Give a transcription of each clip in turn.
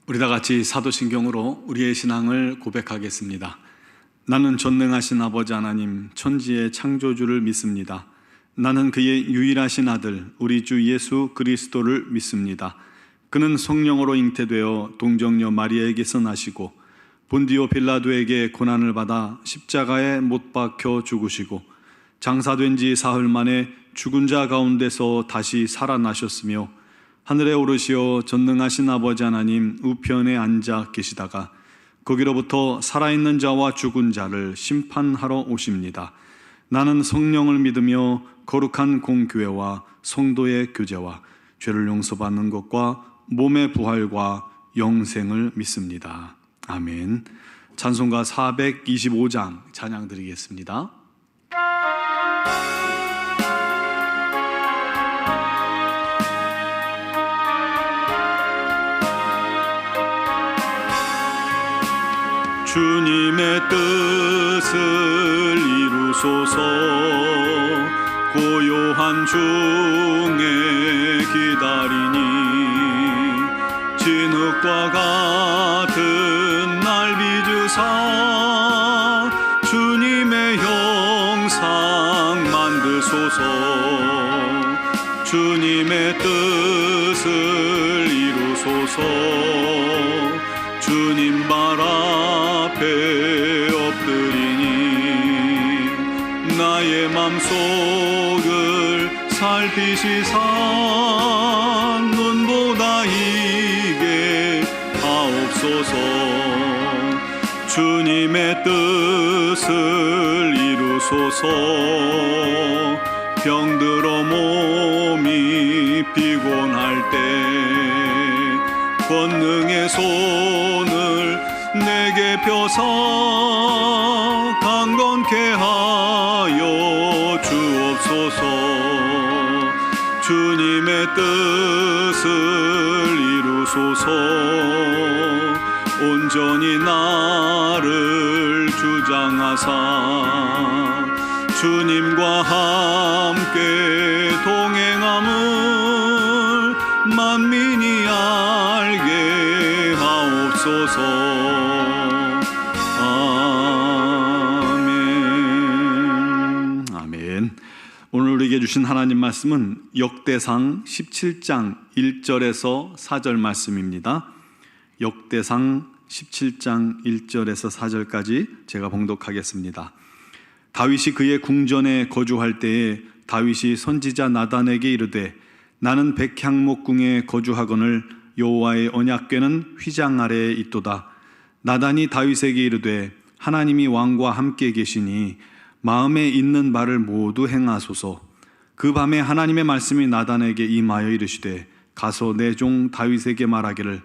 우리 다 같이 사도신경으로 우리의 신앙을 고백하겠습니다. 나는 전능하신 아버지 하나님, 천지의 창조주를 믿습니다. 나는 그의 유일하신 아들, 우리 주 예수 그리스도를 믿습니다. 그는 성령으로 잉태되어 동정녀 마리아에게서 나시고 본디오 빌라도에게 고난을 받아 십자가에 못 박혀 죽으시고 장사된 지 사흘 만에 죽은 자 가운데서 다시 살아나셨으며 하늘에 오르시어 전능하신 아버지 하나님 우편에 앉아 계시다가 거기로부터 살아있는 자와 죽은 자를 심판하러 오십니다. 나는 성령을 믿으며 거룩한 공교회와 성도의 교제와 죄를 용서받는 것과 몸의 부활과 영생을 믿습니다. 아멘. 찬송가 425장 찬양 드리겠습니다. 주님의 뜻을 이루소서. 고요한 중에 기다리니 진흙과 같은 날 빚으사 주님의 형상 만드소서. 주님의 뜻을 이루소서. 주님 발 앞에 엎드리니 나의 맘속을 살피시사 눈보다 이게 하옵소서. 주님의 뜻을 이루소서. 병들어 몸이 피곤할 때 권능의 손을 내게 펴사 강건케 하여 주옵소서. 주님의 뜻을 이루소서. 온전히 나를 주장하사 주님과 함께 동행함을 만민이 알게 하옵소서. 아멘. 아멘. 오늘 우리에게 주신 하나님 말씀은 역대상 17장 1절에서 4절 말씀입니다. 역대상 17장 1절에서 4절까지 제가 봉독하겠습니다. 다윗이 그의 궁전에 거주할 때에 다윗이 선지자 나단에게 이르되 나는 백향목궁에 거주하거늘 여호와의 언약궤는 휘장 아래에 있도다. 나단이 다윗에게 이르되 하나님이 왕과 함께 계시니 마음에 있는 바를 모두 행하소서. 그 밤에 하나님의 말씀이 나단에게 임하여 이르시되 가서 내 종 다윗에게 말하기를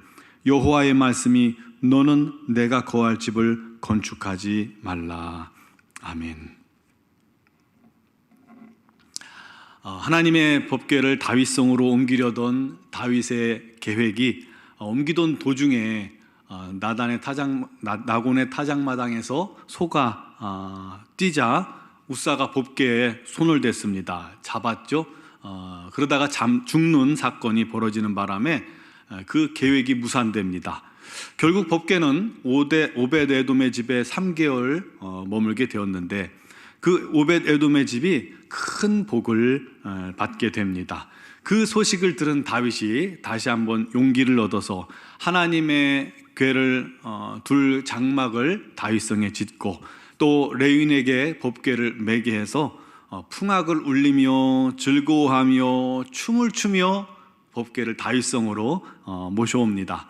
여호와의 말씀이 너는 내가 거할 집을 건축하지 말라. 아멘. 하나님의 법궤를 다윗성으로 옮기려던 다윗의 계획이 옮기던 도중에 나곤의 타작마당에서 소가 뛰자 웃사가 법궤에 손을 댔습니다. 잡았죠. 그러다가 죽는 사건이 벌어지는 바람에 그 계획이 무산됩니다. 결국 법궤는 오벳에돔의 집에 3개월 머물게 되었는데 그 오벳에돔의 집이 큰 복을 받게 됩니다. 그 소식을 들은 다윗이 다시 한번 용기를 얻어서 하나님의 궤를 둘 장막을 다윗성에 짓고 또 레윈에게 법궤를 매게 해서 풍악을 울리며 즐거워하며 춤을 추며 법궤를 다윗성으로 모셔옵니다.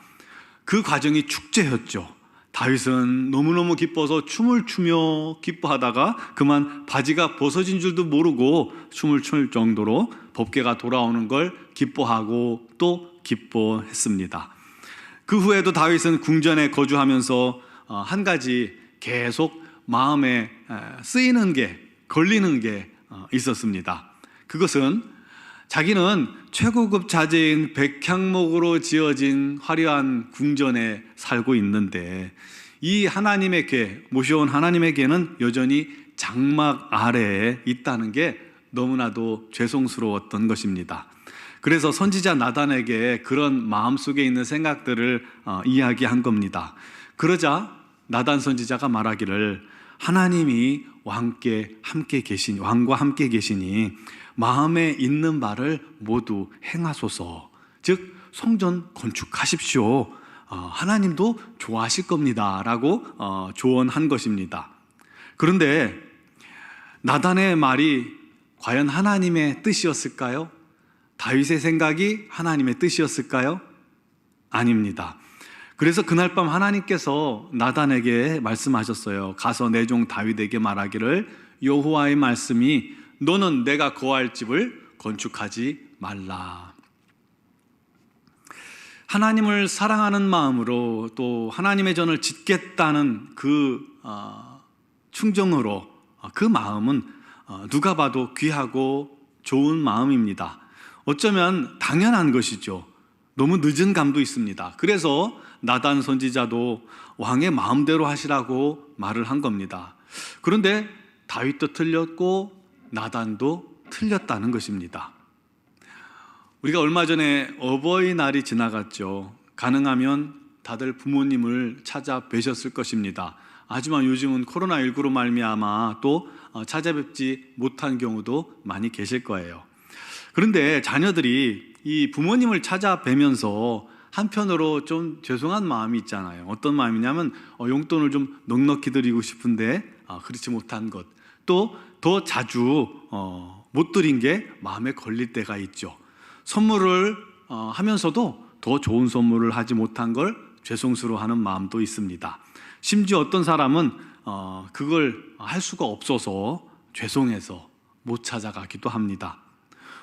그 과정이 축제였죠. 다윗은 너무너무 기뻐서 춤을 추며 기뻐하다가 그만 바지가 벗어진 줄도 모르고 춤을 출 정도로 법궤가 돌아오는 걸 기뻐하고 또 기뻐했습니다. 그 후에도 다윗은 궁전에 거주하면서 한 가지 계속 마음에 쓰이는 게, 걸리는 게 있었습니다. 그것은 자기는 최고급 자재인 백향목으로 지어진 화려한 궁전에 살고 있는데 이 하나님의 궤, 모셔온 하나님의 궤는 여전히 장막 아래에 있다는 게 너무나도 죄송스러웠던 것입니다. 그래서 선지자 나단에게 그런 마음속에 있는 생각들을 이야기한 겁니다. 그러자 나단 선지자가 말하기를 하나님이 왕과 함께 계시니 마음에 있는 바를 모두 행하소서. 즉 성전 건축하십시오. 하나님도 좋아하실 겁니다 라고 조언한 것입니다. 그런데 나단의 말이 과연 하나님의 뜻이었을까요? 다윗의 생각이 하나님의 뜻이었을까요? 아닙니다. 그래서 그날 밤 하나님께서 나단에게 말씀하셨어요. 가서 내 종 다윗에게 말하기를 여호와의 말씀이 너는 내가 거할 집을 건축하지 말라. 하나님을 사랑하는 마음으로 또 하나님의 전을 짓겠다는 그 충정으로 그 마음은 누가 봐도 귀하고 좋은 마음입니다. 어쩌면 당연한 것이죠. 너무 늦은 감도 있습니다. 그래서 나단 선지자도 왕의 마음대로 하시라고 말을 한 겁니다. 그런데 다윗도 틀렸고 나단도 틀렸다는 것입니다. 우리가 얼마 전에 어버이날이 지나갔죠. 가능하면 다들 부모님을 찾아뵈셨을 것입니다. 하지만 요즘은 코로나19로 말미암아 또 찾아뵙지 못한 경우도 많이 계실 거예요. 그런데 자녀들이 이 부모님을 찾아뵈면서 한편으로 좀 죄송한 마음이 있잖아요. 어떤 마음이냐면 용돈을 좀 넉넉히 드리고 싶은데 그렇지 못한 것, 또 더 자주 못 드린 게 마음에 걸릴 때가 있죠. 선물을 하면서도 더 좋은 선물을 하지 못한 걸 죄송스러워하는 마음도 있습니다. 심지어 어떤 사람은 그걸 할 수가 없어서 죄송해서 못 찾아가기도 합니다.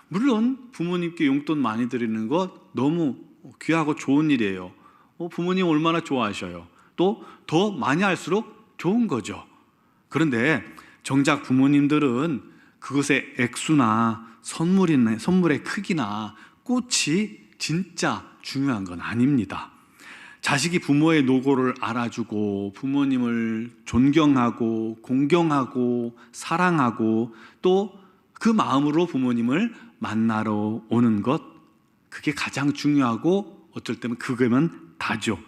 물론 부모님께 용돈 많이 드리는 것 너무 귀하고 좋은 일이에요. 부모님 얼마나 좋아하셔요. 또 더 많이 할수록 좋은 거죠. 그런데 정작 부모님들은 그것의 액수나 선물의 크기나 꽃이 진짜 중요한 건 아닙니다. 자식이 부모의 노고를 알아주고 부모님을 존경하고 공경하고 사랑하고 또 그 마음으로 부모님을 만나러 오는 것, 그게 가장 중요하고 어쩔 때는 그거면 다죠.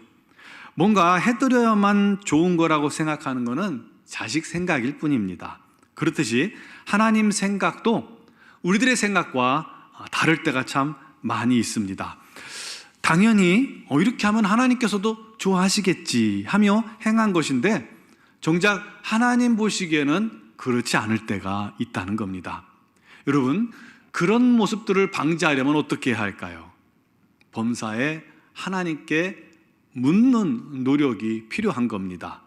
뭔가 해드려야만 좋은 거라고 생각하는 거는 자식 생각일 뿐입니다. 그렇듯이 하나님 생각도 우리들의 생각과 다를 때가 참 많이 있습니다. 당연히 이렇게 하면 하나님께서도 좋아하시겠지 하며 행한 것인데 정작 하나님 보시기에는 그렇지 않을 때가 있다는 겁니다. 여러분, 그런 모습들을 방지하려면 어떻게 해야 할까요? 범사에 하나님께 묻는 노력이 필요한 겁니다.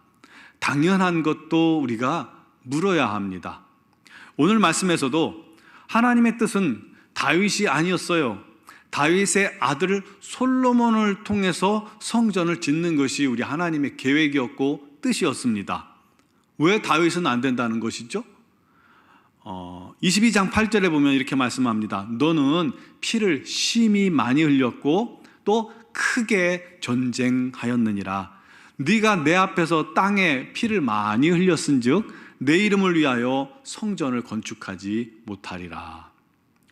당연한 것도 우리가 물어야 합니다. 오늘 말씀에서도 하나님의 뜻은 다윗이 아니었어요. 다윗의 아들 솔로몬을 통해서 성전을 짓는 것이 우리 하나님의 계획이었고 뜻이었습니다. 왜 다윗은 안 된다는 것이죠? 22장 8절에 보면 이렇게 말씀합니다. 너는 피를 심히 많이 흘렸고 또 크게 전쟁하였느니라. 네가 내 앞에서 땅에 피를 많이 흘렸은즉 내 이름을 위하여 성전을 건축하지 못하리라.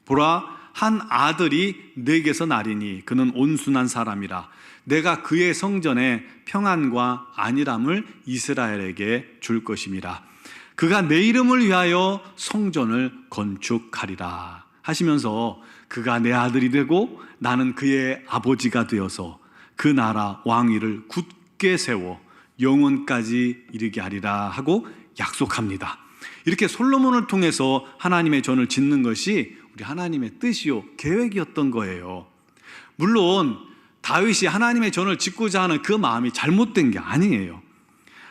보라, 한 아들이 내게서 나리니 그는 온순한 사람이라. 내가 그의 성전에 평안과 안일함을 이스라엘에게 줄 것임이라. 그가 내 이름을 위하여 성전을 건축하리라 하시면서 그가 내 아들이 되고 나는 그의 아버지가 되어서 그 나라 왕위를 굳게 세워 영원까지 이르게 하리라 하고 약속합니다. 이렇게 솔로몬을 통해서 하나님의 전을 짓는 것이 우리 하나님의 뜻이요 계획이었던 거예요. 물론 다윗이 하나님의 전을 짓고자 하는 그 마음이 잘못된 게 아니에요.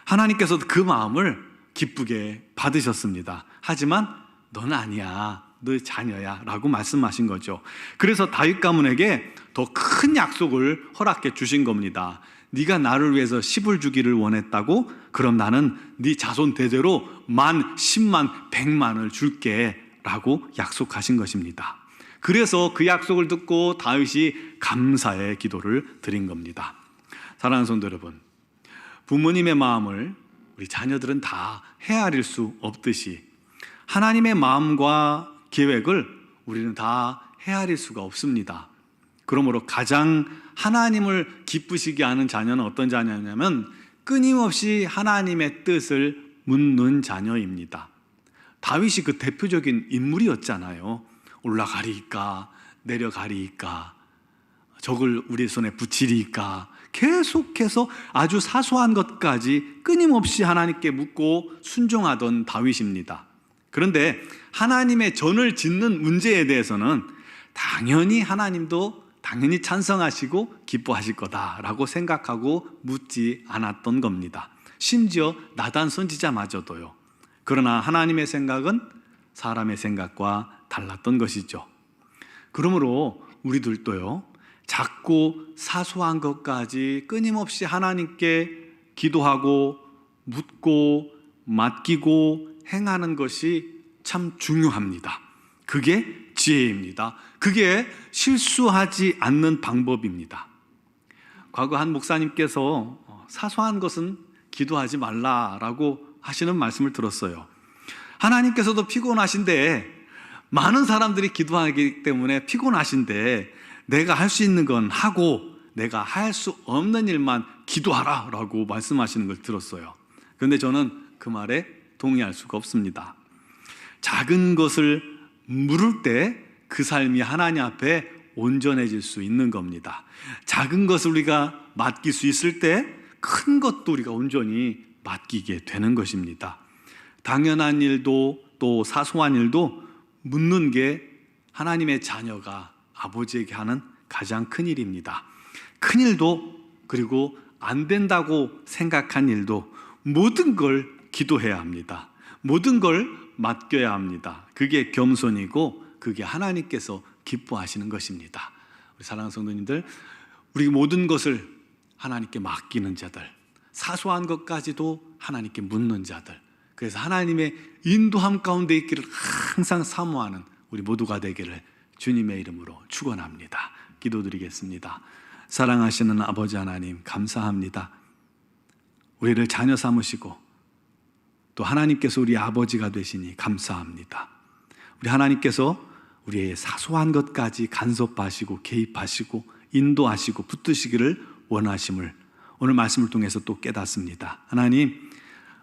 하나님께서도 그 마음을 기쁘게 받으셨습니다. 하지만 넌 아니야, 너 자녀야 라고 말씀하신 거죠. 그래서 다윗 가문에게 더 큰 약속을 허락해 주신 겁니다. 네가 나를 위해서 10을 주기를 원했다고? 그럼 나는 네 자손 대대로 10,000, 100,000, 100만을 줄게 라고 약속하신 것입니다. 그래서 그 약속을 듣고 다윗이 감사의 기도를 드린 겁니다. 사랑하는 성도 여러분, 부모님의 마음을 우리 자녀들은 다 헤아릴 수 없듯이 하나님의 마음과 계획을 우리는 다 헤아릴 수가 없습니다. 그러므로 가장 하나님을 기쁘시게 하는 자녀는 어떤 자녀냐면 끊임없이 하나님의 뜻을 묻는 자녀입니다. 다윗이 그 대표적인 인물이었잖아요. 올라가리이까 내려가리이까 적을 우리 손에 붙이리이까 계속해서 아주 사소한 것까지 끊임없이 하나님께 묻고 순종하던 다윗입니다. 그런데 하나님의 전을 짓는 문제에 대해서는 당연히 하나님도 당연히 찬성하시고 기뻐하실 거다라고 생각하고 묻지 않았던 겁니다. 심지어 나단 선지자마저도요. 그러나 하나님의 생각은 사람의 생각과 달랐던 것이죠. 그러므로 우리들도요, 작고 사소한 것까지 끊임없이 하나님께 기도하고 묻고 맡기고 행하는 것이 참 중요합니다. 그게 지혜입니다. 그게 실수하지 않는 방법입니다. 과거 한 목사님께서 사소한 것은 기도하지 말라라고 하시는 말씀을 들었어요. 하나님께서도 피곤하신데 많은 사람들이 기도하기 때문에 피곤하신데 내가 할 수 있는 건 하고 내가 할 수 없는 일만 기도하라 라고 말씀하시는 걸 들었어요. 그런데 저는 그 말에 동의할 수가 없습니다. 작은 것을 물을 때 그 삶이 하나님 앞에 온전해질 수 있는 겁니다. 작은 것을 우리가 맡길 수 있을 때 큰 것도 우리가 온전히 맡기게 되는 것입니다. 당연한 일도 또 사소한 일도 묻는 게 하나님의 자녀가 아버지에게 하는 가장 큰 일입니다. 큰 일도 그리고 안 된다고 생각한 일도 모든 걸 기도해야 합니다. 모든 걸 맡겨야 합니다. 그게 겸손이고 그게 하나님께서 기뻐하시는 것입니다. 우리 사랑하는 성도님들, 우리 모든 것을 하나님께 맡기는 자들, 사소한 것까지도 하나님께 묻는 자들, 그래서 하나님의 인도함 가운데 있기를 항상 사모하는 우리 모두가 되기를 주님의 이름으로 축원합니다. 기도드리겠습니다. 사랑하시는 아버지 하나님, 감사합니다. 우리를 자녀 삼으시고 또 하나님께서 우리 아버지가 되시니 감사합니다. 우리 하나님께서 우리의 사소한 것까지 간섭하시고 개입하시고 인도하시고 붙드시기를 원하심을 오늘 말씀을 통해서 또 깨닫습니다. 하나님,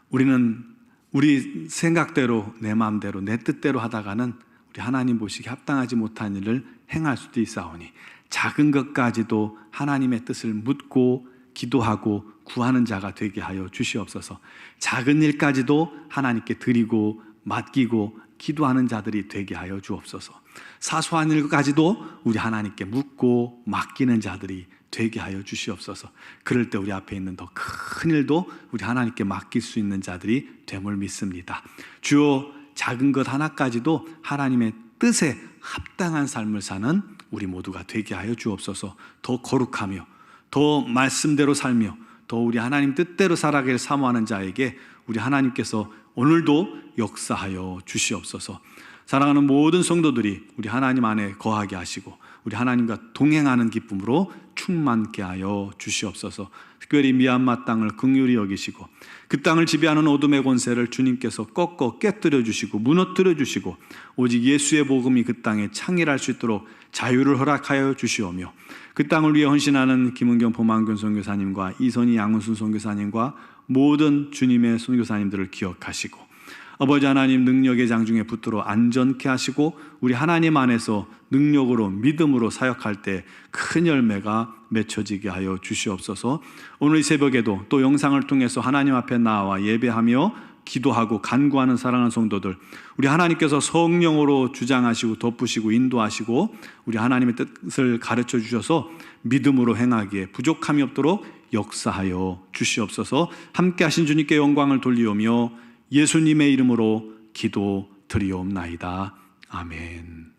우리는 우리 생각대로 내 마음대로 내 뜻대로 하다가는 우리 하나님 보시기에 합당하지 못한 일을 행할 수도 있사오니 작은 것까지도 하나님의 뜻을 묻고 기도하고 구하는 자가 되게 하여 주시옵소서. 작은 일까지도 하나님께 드리고 맡기고 기도하는 자들이 되게 하여 주옵소서. 사소한 일까지도 우리 하나님께 묻고 맡기는 자들이 되게 하여 주시옵소서. 그럴 때 우리 앞에 있는 더 큰 일도 우리 하나님께 맡길 수 있는 자들이 됨을 믿습니다. 주여, 작은 것 하나까지도 하나님의 뜻에 합당한 삶을 사는 우리 모두가 되게 하여 주옵소서. 더 거룩하며 더 말씀대로 살며 더 우리 하나님 뜻대로 살아가길 사모하는 자에게 우리 하나님께서 오늘도 역사하여 주시옵소서. 사랑하는 모든 성도들이 우리 하나님 안에 거하게 하시고 우리 하나님과 동행하는 기쁨으로 충만케 하여 주시옵소서. 특별히 미얀마 땅을 긍휼히 여기시고 그 땅을 지배하는 어둠의 권세를 주님께서 꺾어 깨뜨려 주시고 무너뜨려 주시고 오직 예수의 복음이 그 땅에 창일할 수 있도록 자유를 허락하여 주시오며 그 땅을 위해 헌신하는 김은경 포만균 선교사님과 이선희 양은순 선교사님과 모든 주님의 선교사님들을 기억하시고 아버지 하나님, 능력의 장중에 붙들어 안전케 하시고 우리 하나님 안에서 능력으로 믿음으로 사역할 때 큰 열매가 맺혀지게 하여 주시옵소서. 오늘 이 새벽에도 또 영상을 통해서 하나님 앞에 나와 예배하며 기도하고 간구하는 사랑하는 성도들, 우리 하나님께서 성령으로 주장하시고 덮으시고 인도하시고 우리 하나님의 뜻을 가르쳐 주셔서 믿음으로 행하기에 부족함이 없도록 역사하여 주시옵소서. 함께 하신 주님께 영광을 돌리오며 예수님의 이름으로 기도 드리옵나이다. 아멘.